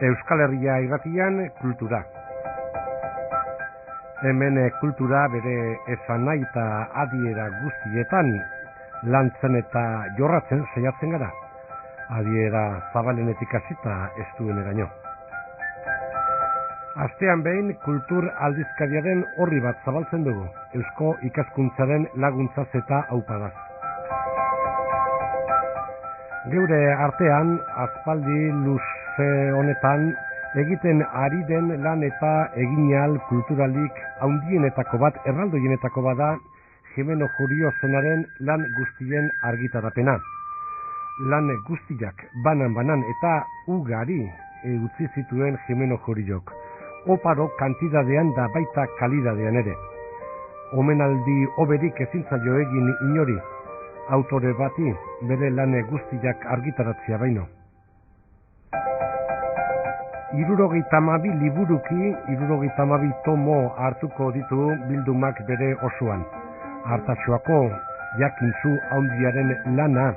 Euskal Herria irratian kultura. Hemen kultura bere esanahi eta adiera guztietan lantzen eta jorratzen saiatzen gara. Adiera zabalenetik hasita estueneraino. Astean behin kultur aldizkariaren orri bat zabaltzen dugu, Eusko ikaskuntzaren laguntzaz eta aupadaz. Geure artean, aspaldi luze honetan, egiten ari den lan eta eginal kulturalik haundienetako bat, erraldoienetako bada, Jimeno Juriozenaren lan guztien argitarapena. Lan guztiak banan eta ugari utzi zituen Jimeno Juriok. Oparo kantidadean da baita kalidadean ere. Omenaldi oberik ezin zaio egin inori, autore bati bere lan guztiak argitaratzea baino. 72 liburuki, 72 tomo hartuko ditu bildumak bere osoan. Artatxoako jakintzu handiaren lana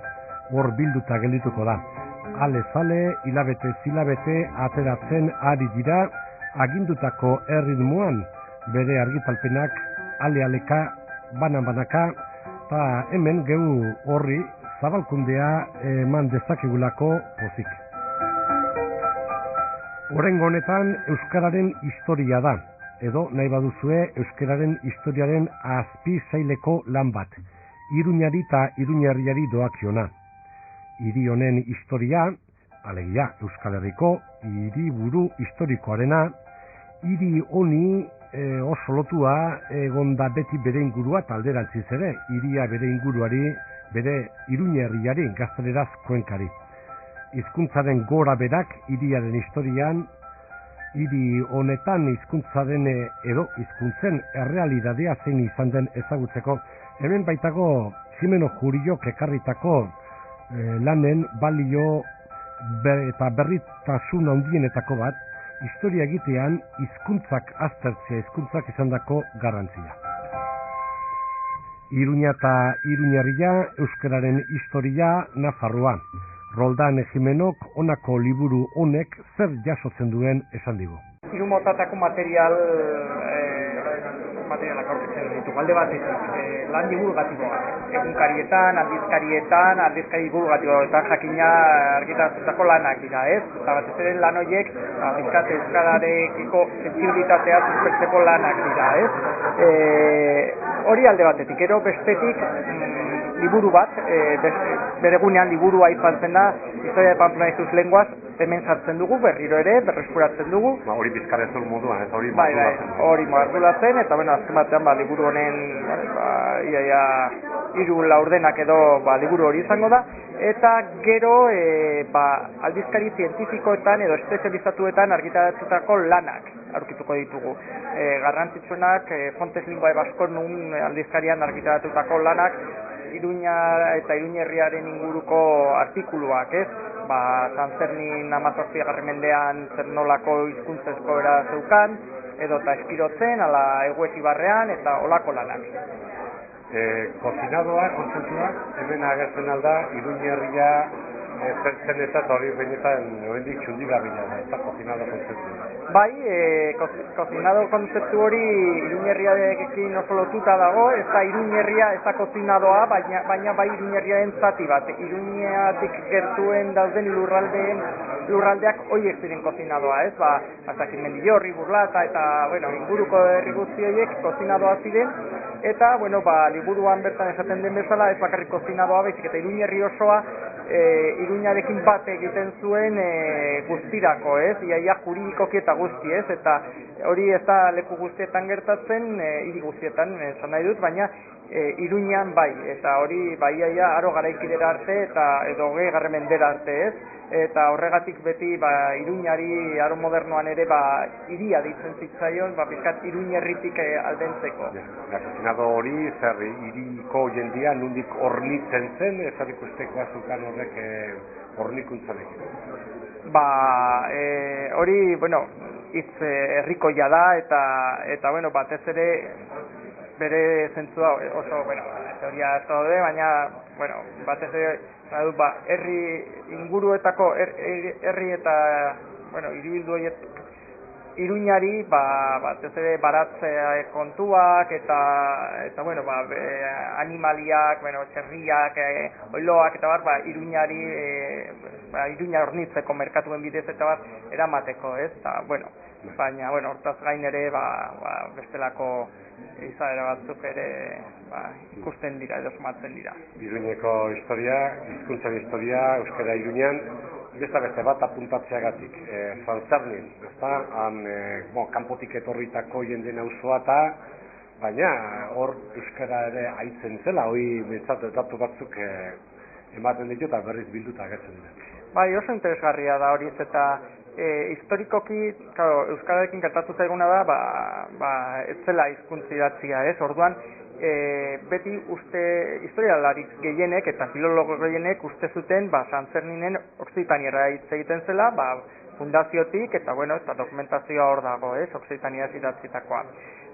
hor bilduta geldituko da. Ale-zale, hilabete-zilabete ateratzen ari dira, agindutako erritmoan bere argitalpenak ale-aleka, banan-banaka, eta hemen gehu horri zabalkundea eman dezakegulako pozik. Oraingo honetan euskararen historia da, edo nahi baduzue euskararen historiaren azpi zaileko lan bat, Iruñari eta Iruñerriari doakiona. Hiri honen historia, alegia Euskal Herriko hiriburu historikoarena, hiri honi oso lotua egonda beti bere ingurua eta alderantziz ere, hiria bere inguruari, bere Iruñerriari, gazteleraz Kuenkari. Hizkuntzaren gora berak hiriaren historian, hiri honetan hizkuntzaren edo hizkuntzen errealidadea zein izan den ezagutzeko, hemen baitago Jimeno Juriok ekarritako lanen balio eta berritasun handienetako bat, historia egitean hizkuntzak aztertzea, hizkuntzak izandako garrantzia. Iruña eta Iruñerria, euskararen historia Nafarroa. Roldan Jimenok honako liburu honek zer jasotzen duen esan digu. Hiru motatako materialak aurkitzen ditugu. Alde batetik, lan divulgatiboa. Egunkarietan, aldizkari divulgatiboetan jakina argitaratutako lanak dira, ez? Eta batez ere lan horiek, euskararekiko sentsibilitatea suspertzeko lanak dira, ez? Hori alde batetik, gero bestetik, liburu bat, beregunean liburua aipatzen da, Historia de Pamplona y sus lenguas, hemen sartzen dugu, berriro ere, berreskuratzen dugu. Hori bizkarrezul moduan, ez hori hori mardulatzen, eta azken batean liburu honen iaia 3 laurdenak edo liburu hori izango da, eta gero aldizkari zientifikoetan edo espezializatuetan argitaratutako lanak aurkituko ditugu. Garrantzitsuenak, Fontes Linguae Baskonum aldizkarian argitaratutako lanak, Iruña eta Iruñerriaren inguruko artikuluak, ez? San Zernin 18. mendean zer nolako hizkuntzezko era zeukan, edo eta Eskirotzen, ala Eguesibarrean, eta olako lanak. Kozinadoa, kontzeptua, hemen agertzen alda, Iruñerria zen eta hori benetan noendik txundigabila da, eta kozinado kontzeptua. Bai, kozinado kontzeptu hori Iruñerriarekin oso lotuta dago, ez da Iruñerria, ez da kozinadoa, baina bai Iruñerriaren zati bat. Iruñeatik gertuen dauden lurraldeak horiek ziren kozinadoa, ez? Mendillorri, Burlata eta inguruko herri guzti horiek kozinadoa ziren, eta liburuan bertan esaten den bezala, ez bakarrik kozinadoa, baizik eta Iruñerri osoa Iruñarekin bat egiten zuen guztirako, ez? Iaia juridikoki eta guzti, ez? Eta hori ez da leku guztietan gertatzen, hiri guztietan, esan nahi dut, baina Iruñan bai, eta hori bai iaia aro garaikidera arte eta edo 20. mendera arte, ez? Eta horregatik beti Iruñari aro modernoan ere hiria deitzen zitzaion, pizkat Iruñerritik aldentzeko. Kozinado hori, zer hiriko jendia nondik hornitzen zen, ezar ikusteko azukan horrek hornikuntzarekin. Hori, hitz herrikoia da, eta batez ere bere zentzua oso, teoria ez daude, baina bueno, batez ere, herri inguruetako, herri eta, bueno, hiribildu horiek, Iruñari, batez ere baratzea kontuak eta bueno, animaliak, bueno, txerriak, oiloak eta Iruñari, Iruña hornitzeko merkatuen bidez eta eramateko, ez? Eta, bueno, baina, bueno, hortaz gain ere, bestelako izaera batzuk ere ikusten dira edo somatzen dira. Iruñeko historia, hizkuntzaren historia, euskara Iruñan, beste bat apuntatzeagatik, Sanzernin, ezta? Kanpotik etorritako jenden auzoa eta, baina hor euskara ere aitzen zela, hori behintzat datu batzuk ematen ditu eta berriz bilduta agertzen dira. Bai, oso interesgarria da hori eta historikoki, euskararekin gertatu zaiguna da, ez zela hizkuntza idatzia, ez? Orduan, beti historialarik gehienek eta filologo gehienek uste zuten Sanzerninen Okzitaniera hitz egiten zela, fundaziotik eta eta dokumentazioa hor dago, Okzitaniaz idatzitakoa.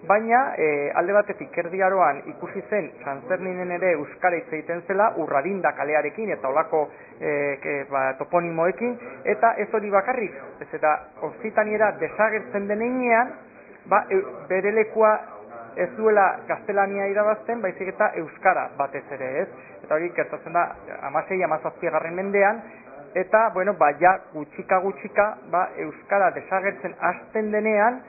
Baina, alde batetik Erdi Aroan ikusi zen Sanzerninen ere euskara hitz egiten zela, Urradinda kalearekin eta olako toponimoekin, eta ez hori bakarrik, ez eta Okzitaniera desagertzen denean, bere lekua ez duela gaztelania irabazten, baizik eta euskara batez ere, ez? Eta hori gertatzen da 16-17 mendean, eta, gutxika, euskara desagertzen hasten denean,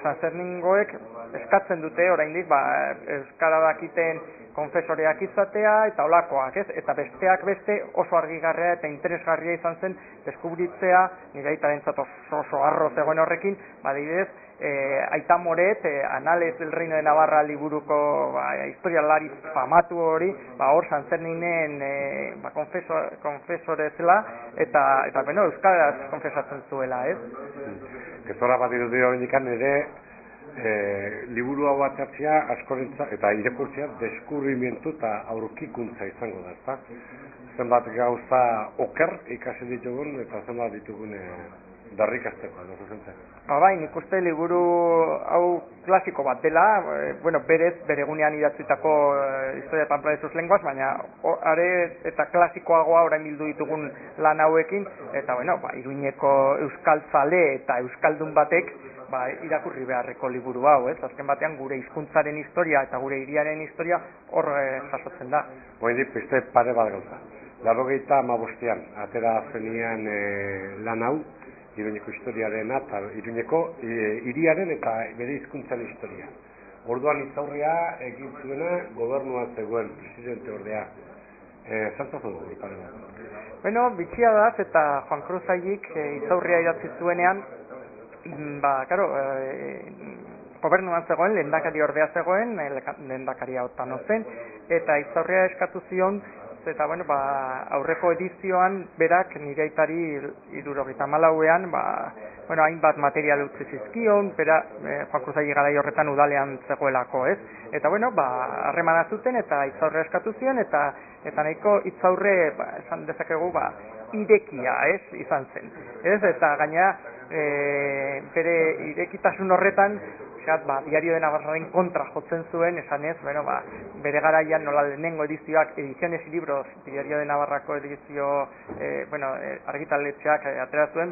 Sanzerningoek eskatzen dute oraindik, euskara dakiten konfesoreak izatea eta olakoak, ez? Eta besteak beste oso argigarria eta interesgarria izan zen deskubritzea, nire aitarentzat oso arro zegoen horrekin, adibidez, Aita Moret, Anales del Reino de Navarra liburuko historialari famatu hori, hor Sanzerninen konfesore zela eta euskaraz konfesatzen zuela, ez? Gezora bat irudi horrendikan ere liburu hau atatzea askorentzat eta irakurtzea deskubrimientu eta aurkikuntza izango da, ezta? Zenbat gauza oker ikasi ditugun eta zenbat ditugun darrikasteko, no zuzentzen. Nik uste liburu hau klasiko bat dela, berez, bere egunean idatzitako historia de Pamplona de sus lenguas, baina are eta klasikoagoa orain bildu ditugun lan hauekin, eta Iruñeko euskaltzale eta euskaldun batek irakurri beharreko liburu hau, ez? Azken batean gure hizkuntzaren historia eta gure hiriaren historia hor jasotzen da. Oraindik beste pare bat gauza. 85ean atera zenian lan hau, Iruñeko historiarena eta Iruñeko hiriaren eta bere hizkuntzaren historia. Orduan Itzaurria egin zuena gobernuan zegoen presidente ordea. Zantzazu dugu, pare bat? Bitxia da, eta Juan Cruz Ayik Itzaurria idatzi zuenean, gobernuan zegoen, lehendakari ordea zegoen, lehendakaria Otano zen, eta Itzaurria eskatu zion, eta aurreko edizioan berak nire aitari 74ean hainbat material utzi zizkion, Juan Cruz Ayik garai horretan udalean zegoelako, ez? Eta harremana zuten eta Itzaurre eskatu zion eta nahiko Itzaurre esan dezakegu irekia, ez? Izan zen. Ez? Eta gainera bere irekitasun horretan Diario de Navarraren kontra jotzen zuen, esanez, bere garaian nola lehenengo edizioak, Ediciones y Libros, Diario de Navarrako edizio, argitaletxeak atera zuen,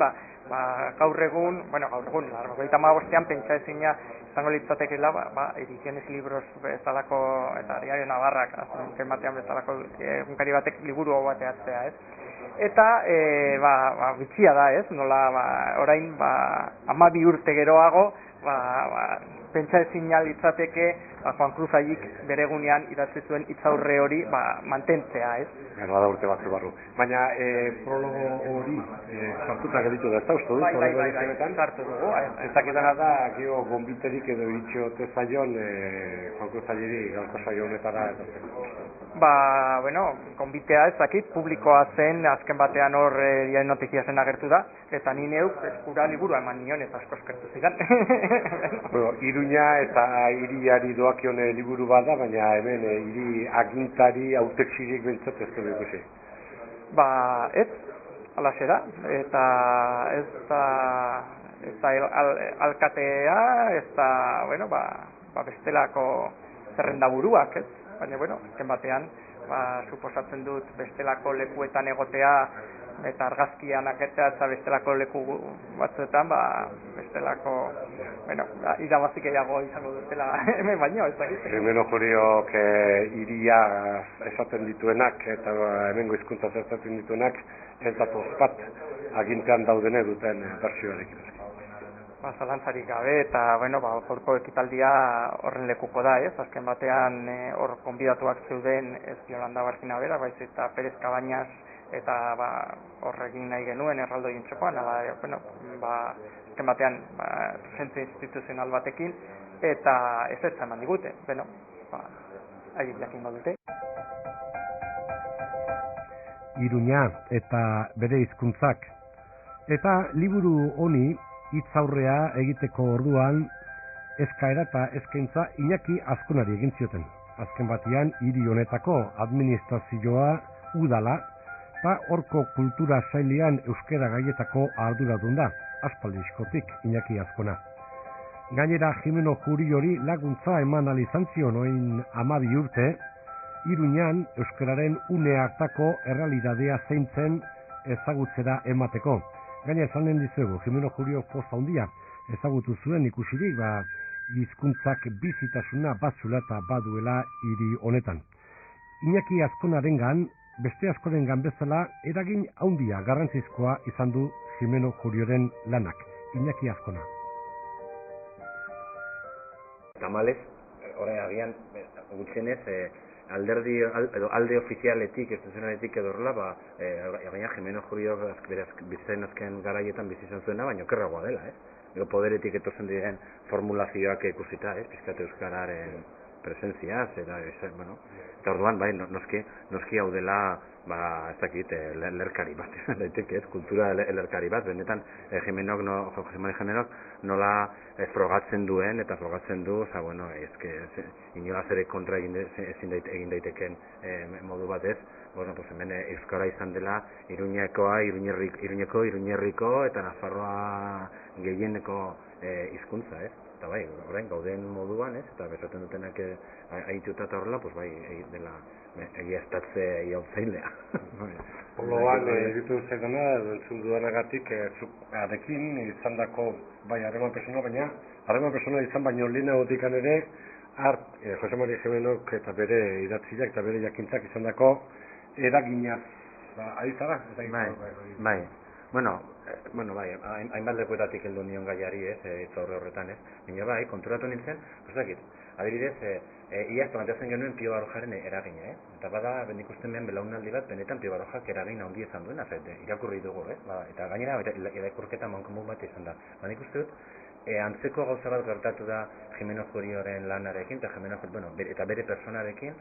gaur egun, 95ean pentsa ezina izango litzatekeela, Ediciones y Libros bezalako, eta Diario de Navarrak, azken batean bezalako egunkari batek liburu hau bateatzea, ez? Eta, bitxia da, ez? Nola, orain, 12 urte geroago, pentsa ezin litzateke Juan Cruz Ayik bere egunean idatzi zuen Itzaurre hori mantentzea, ez? Bada urte batzu barru. Baina prologo hori sartuta gelditu da, ez da uste dut? Bai, sartu dugu. Ezaketana da, gio gonbiterik edo itxote zaion Juan Cruz Ayiri gaurko saio honetara konbitea ezakit, publikoa zen, azken batean hor diaren notiziazen agertu da, eta ni neuk eskura liburua eman nion eta asko eskertu zidan. Iruña eta hiriari doakion liburu bada, baina hemen hiri agintari hautetsirik bentsat ez du ikusi. Ez, alaxe da, eta ez da alkatea, ez da, bestelako zerrendaburuak, ez? baina, bueno, azken batean, suposatzen dut bestelako lekuetan egotea, eta argazkian aketea eta bestelako leku batzuetan, bestelako, bueno, irabazik gehiago izango dutela hemen baino, ez dakit. Jimeno Juriok hiria esaten dituenak eta hemengo hizkuntza esaten dituenak ez datoz bat agintean daudene duten bertsioarekin. Zalantzarik gabe, eta, bueno, gaurko ekitaldia horren lekuko da, ez? Azken batean hor konbidatuak zeuden ez Yolanda Barcina bera, baizik eta Perez Cabañas eta horrekin nahi genuen erraldoien txokoan, bueno, azken batean presentze instituzional batekin, eta ez eman digute, bueno, haiek jakingo dute. Iruña eta bere hizkuntzak. Eta liburu honi hitzaurrea egiteko orduan eskaera eta eskaintza Iñaki Azkonari egin zioten. Azken batean hiri honetako administrazioa udala eta horko kultura sailean euskara gaietako arduradun da, aspaldiskotik Iñaki Azkona. Gainera Jimeno Juriori laguntza eman izan zion orain 12 urte, Iruñan euskararen une hartako errealitatea zeintzen ezagutzera emateko. Gaina esanen dizuegu, Jimeno Jurio posta handia ezagutu zuen ikusirik, hizkuntzak bizitasuna batzula eta baduela hiri honetan. Iñaki Azkonarengan, beste askorengan bezala, eragin handia garrantzizkoa izan du Jimeno Jurioren lanak. Iñaki Azkona. Tamalez, orain agian, gutxenez, alde ofizialetik, instituzionaletik edo horrela, gaina Jimeno Jurio bizitzen azken garaietan bizi izan zuena, baina okerragoa dela, Gero poderetik etortzen diren formulazioak ikusita, pizkat euskararen presentziaz, eta orduan, noski hau dela, ez dakit, lerkari bat, daiteke, kultura lerkari bat, benetan, Jimenok nola frogatzen duen, eta frogatzen du, inolaz ere kontra egin daiteken modu batez, hemen euskara izan dela Iruñekoa, Iruñerriko eta Nafarroa gehieneko hizkuntza, eta orain gauden moduan, eta besaten dutenak aituta eta horrela, dela egiaztatze iautzailea. Oloan, egitu zaidana, entzun dudanagatik, arekin izan dako, harreman persona, baina harreman persona izan baino lehenagotik ere, Jose Maria Jimenok eta bere idatziak eta bere jakintzak izan dako eraginaz, ari zara? Hainbat lekuetatik heldu nion gaiari, hitzaurre horretan, baina konturatu nintzen, adibidez, iaz planteatzen genuen Pio Barojaren eragina, eta bada, nik uste hemen belaunaldi bat, benetan Pio Barojak eragin handi izan duen, irakurri dugu, eta gainera, irakurketa mankomun bat izan da. Nik uste dut, antzeko gauza bat gertatu da Jimeno Jurioren lanarekin, eta bere personarekin,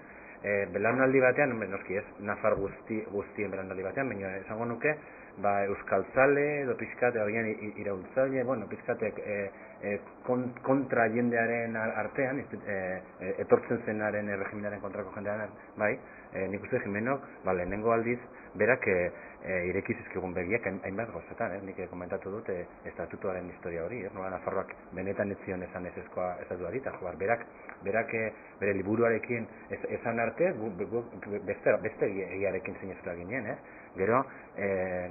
belaunaldi batean, noski ez, Nafar guztien belaunaldi batean, baina esango nuke, euskaltzale edo pixkate agian iraultzaile, pixkatek kontra jendearen artean, etortzen zenaren regimenaren kontrako jendearen, nik uste Jimenok, lehenengo aldiz, berak ireki zizkigun begiak hainbat gozetan, nik komentatu dut estatutuaren historia hori, nola Nafarroak benetan ez zion esan ezezkoa estatuari, eta berak bere liburuarekin esan arte, beste egiarekin zinezkoa ginen, Gero,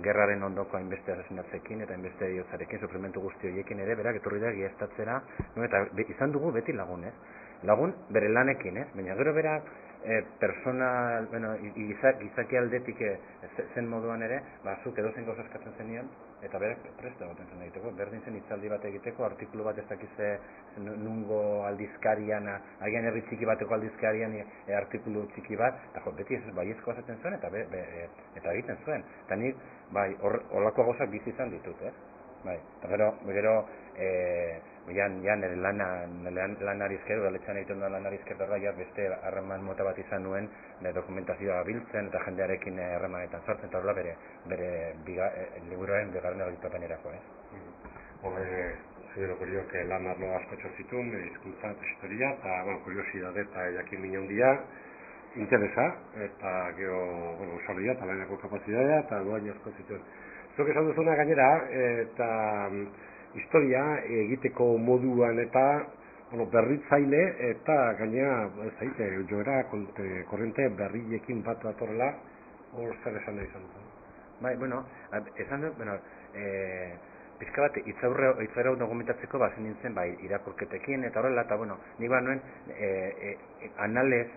gerraren ondoko hainbeste asesinatzekin eta hainbeste eriotzarekin, sufrimentu guzti horiekin ere, berak etorri da egiaztatzera, eta izan dugu beti lagun, Lagun bere lanekin, baina gero berak persona, gizaki aldetik zen moduan ere, zuk edozen gauza eskatzen zenion, eta berak presta goten zen egiteko, berdin zen hitzaldi bat egiteko, artikulu bat ez dakize nungo aldizkarian, agian herri txiki bateko aldizkarian artikulu txiki bat, eta beti ez baiezko azaten zuen, eta egiten zuen. Eta nik, horlako gauzak bizi izan ditut, eta gero, nire lanari izker, udaletxean egiten duen lanari izker da, beste harreman mota bat izan nuen, dokumentazioa biltzen eta jendearekin harremanetan sartzen, eta horrela bere liburuaren bigarren egitapenerako. Jimeno Juriok lan arlo asko txorzitun, hizkuntza eta historia, eta kuriosidade eta jakin mina handia, interesa, eta gero, usalia, eta laneko kapazitatea, eta goain asko zituen. Zuk esan duzuna gainera, eta historia egiteko moduan eta berritzaile eta gainera zaite joera korrente berriekin bat datorrela hor zer esan da izan dut. Bai, bueno, esan dut, pizka bat hitzaurre dokumentatzeko bazen nintzen bai irakurketekin eta horrela, eta bueno, nik nuen anales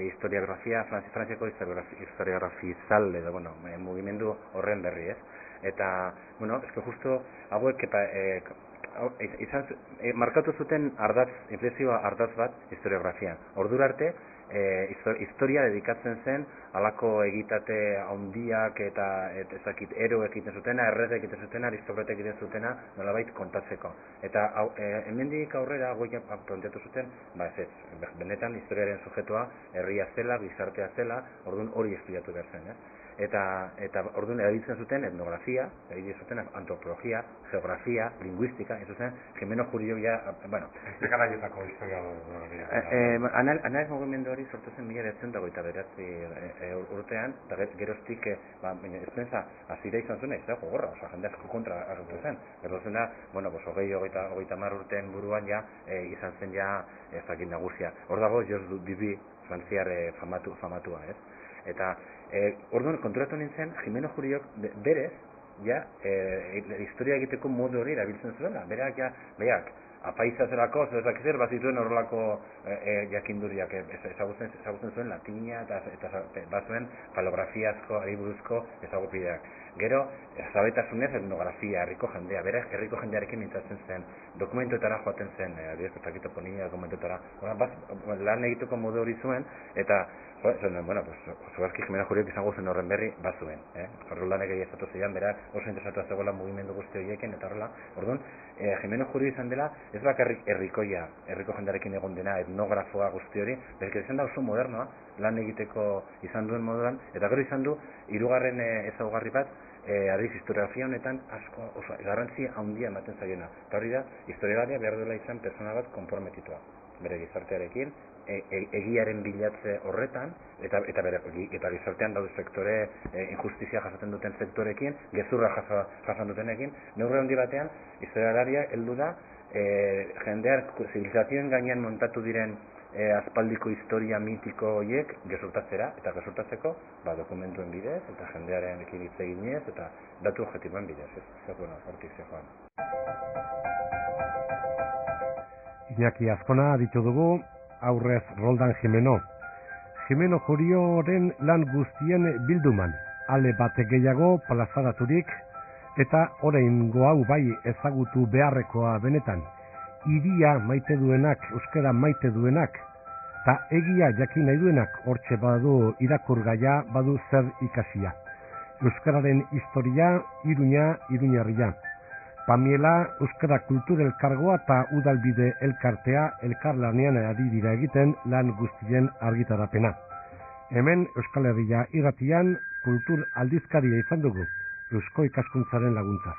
historiografia, frantziako historiografizal edo, bueno, mugimendu horren berri, ez? Eta, bueno, eske justo hauek markatu zuten inflexio ardatz bat historiografian. Ordura arte, historia dedikatzen zen halako egitate handiak eta ezakit eroek egiten zutena, errege egiten zutena, aristokratek egiten zutena nolabait kontatzeko. Eta hemendik aurrera hauek planteatu zuten, ez, benetan historiaren sujetua herria zela, gizartea zela, orduan hori estudiatu behar zen, Eta orduan erabiltzen zuten etnografia, erabiltzen zuten antropologia, geografia, linguistika, ez zuzen, Jimeno Jurio bueno... Garaietako historia Analiz mugimendu hori sortu zen 1929 urtean, eta geroztik, ezpensa, azira izan zuen, ez da, gogorra, jende asko kontra agertu zen. Gero zen da, bueno, 20-30 urtean buruan izan zen ez dakit nagusia. Hor dago, Georges Duby, frantziar famatua, ez? Eta orduan konturatu nintzen, Jimeno Juriok berez, historia egiteko modu hori erabiltzen zuela. Berak, apaiza zerako, zer bazituen horrelako jakinduriak, ezagutzen zuen latina eta bazuen palografiazko, ariburuzko ezagupideak. Gero, zabetasunez etnografia, herriko jendea, berak herriko jendearekin mintzatzen zen, dokumentuetara joaten zen, adieskotakito ponina dokumentuetara, lan egiteko modu hori zuen, eta zuazki Jimeno Juriok izango zen horren berri bazuen. Jarro lanek egiazatu zidan, berak oso interesatua zegoela mugimendu guzti horiekin, eta horrela, orduan, Jimeno Jurio izan dela, ez bakarrik herriko jendearekin egon dena, etnografoa guzti hori, belki izan da oso modernoa, lan egiteko izan duen moduan, eta gero izan du, hirugarren ezaugarri bat, historiografia honetan asko, garrantzi handia ematen zaiona. Eta hori da, historialaria behar duela izan persona bat konprometitua, bere gizartearekin, egiaren bilatze horretan, eta gizartean daude sektore, injustizia jasaten duten sektorekin, gezurra jasan dutenekin, neurri handi batean, historialaria heldu da, jendear zibilizazioen gainean montatu diren aspaldiko historia mitiko horiek gezurtatzera, eta gezurtatzeko dokumentuen bidez, eta jendearen ekin hitz eginez, eta datu objektiboen bidez, ez hortik zegoan. Iñaki Azkona ditu dugu, aurrez Roldan Jimeno. Jimeno Jurioren lan guztien bilduman, ale bate gehiago plazaraturik, eta oraingo hau bai ezagutu beharrekoa benetan, hiria maite duenak, euskara maite duenak, eta egia jakin nahi duenak, hortxe badu irakurgaia, badu zer ikasia. Euskararen historia, Iruñerria. Pamiela, Euskara Kultur Elkargoa eta Udalbide Elkartea elkarlanean ari dira egiten lan guztien argitarapena. Hemen Euskal Herria irratian kultur aldizkaria izan dugu, Eusko Ikaskuntzaren laguntzaz.